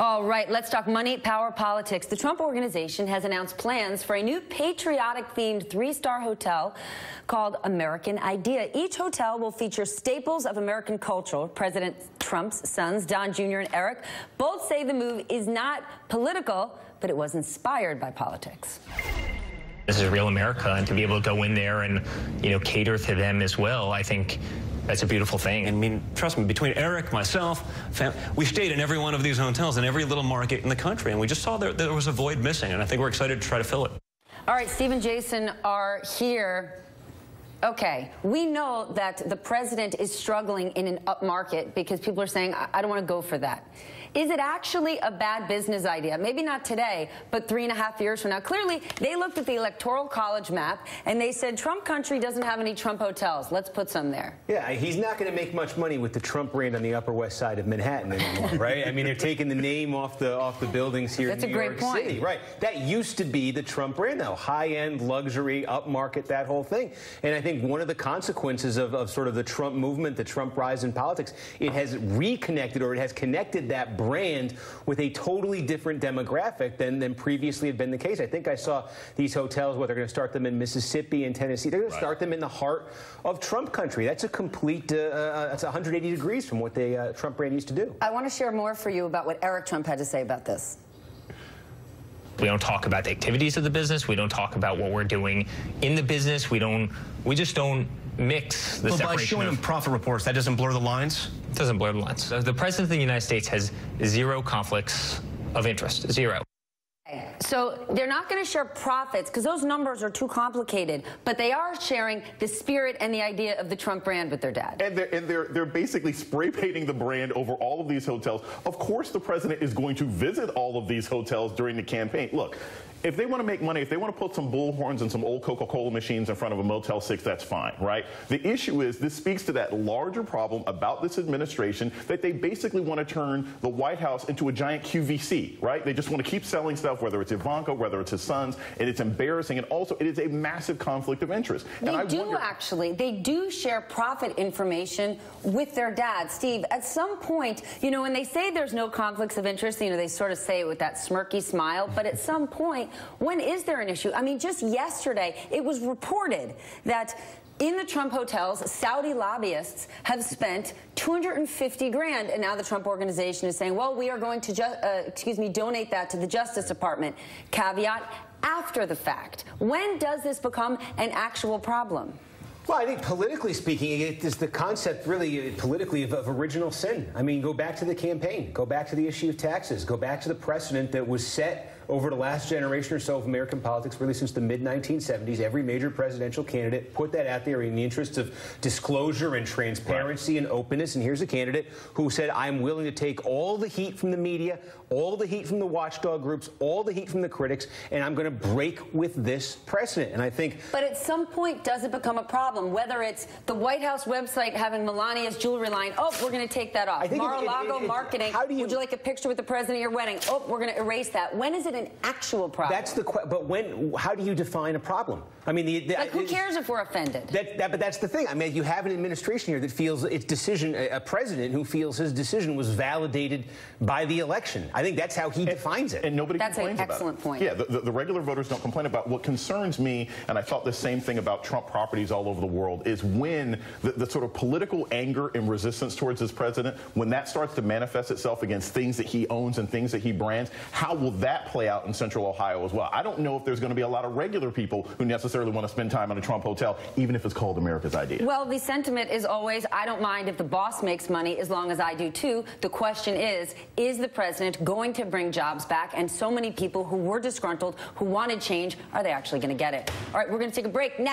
All right, let's talk money, power, politics. The Trump Organization has announced plans for a new patriotic-themed three-star hotel called American Idea. Each hotel will feature staples of American culture. President Trump's sons, Don Jr. and Eric, both say the move is not political, but it was inspired by politics. This is real America, and to be able to go in there and, cater to them as well, I think that's a beautiful thing. I mean, trust me, between Eric, myself, we stayed in every one of these hotels in every little market in the country, and we just saw there was a void missing, and I think we're excited to try to fill it. All right, Steve and Jason are here. Okay, we know that the president is struggling in an up market because people are saying, I don't want to go for that. Is it actually a bad business idea? Maybe not today, but 3.5 years from now. Clearly, they looked at the Electoral College map, and they said, Trump country doesn't have any Trump hotels. Let's put some there. Yeah, he's not going to make much money with the Trump brand on the Upper West Side of Manhattan anymore, right? I mean, they're taking the name off the buildings here in New York City. Right. That used to be the Trump brand now. High-end, luxury, upmarket, that whole thing. And I think one of the consequences of sort of the Trump movement, the Trump rise in politics, it has reconnected, or it has connected that brand with a totally different demographic than previously had been the case. I think I saw these hotels, where they're going to start them in Mississippi and Tennessee. They're going to start them in the heart of Trump country. That's a complete, that's 180 degrees from what the Trump brand used to do. I want to share more for you about what Eric Trump had to say about this. We don't talk about the activities of the business. We don't talk about what we're doing in the business. We just don't mix the separation. But by showing them profit reports, that doesn't blur the lines? It doesn't blur the lines. The President of the United States has zero conflicts of interest, zero. So they're not going to share profits because those numbers are too complicated, but they are sharing the spirit and the idea of the Trump brand with their dad. And they're basically spray painting the brand over all of these hotels. Of course the president is going to visit all of these hotels during the campaign. Look, if they want to make money, if they want to put some bullhorns and some old Coca-Cola machines in front of a Motel 6, that's fine, right? The issue is this speaks to that larger problem about this administration, that they basically want to turn the White House into a giant QVC, right? They just want to keep selling stuff, whether it's Ivanka, whether it's his sons, and it's embarrassing. And also, it is a massive conflict of interest. They do share profit information with their dad. Steve, at some point, when they say there's no conflicts of interest, they sort of say it with that smirky smile, but at some point, when is there an issue? I mean, just yesterday, it was reported that in the Trump hotels, Saudi lobbyists have spent $250 grand, and now the Trump Organization is saying, well, we are going to, donate that to the Justice Department. Caveat, after the fact. When does this become an actual problem? Well, I think politically speaking, it is the concept really politically of original sin. I mean, go back to the campaign, go back to the issue of taxes, go back to the precedent that was set over the last generation or so of American politics, really since the mid-1970s. Every major presidential candidate put that out there in the interest of disclosure and transparency and openness. And here's a candidate who said, I'm willing to take all the heat from the media, all the heat from the watchdog groups, all the heat from the critics, and I'm going to break with this precedent. And I think... But at some point, does it become a problem? Whether it's the White House website having Melania's jewelry line, oh, we're going to take that off. Mar-a-Lago marketing, would you like a picture with the president at your wedding? Oh, we're going to erase that. When is it an actual problem? That's the question. But how do you define a problem? I mean, who cares if we're offended? But that's the thing. I mean, you have an administration here that feels its decision, a president who feels his decision was validated by the election. I think that's how he defines it. And nobody complains about it. That's an excellent point. Yeah, the regular voters don't complain about it. What concerns me, and I thought the same thing about Trump properties all over the world, is when the sort of political anger and resistance towards this president, when that starts to manifest itself against things that he owns and things that he brands, how will that play out in Central Ohio as well? I don't know if there's going to be a lot of regular people who necessarily want to spend time in a Trump hotel, even if it's called America's Idea. Well, the sentiment is always, I don't mind if the boss makes money as long as I do too. The question is the president going to bring jobs back? And so many people who were disgruntled, who wanted change, are they actually going to get it? All right, we're going to take a break. Next.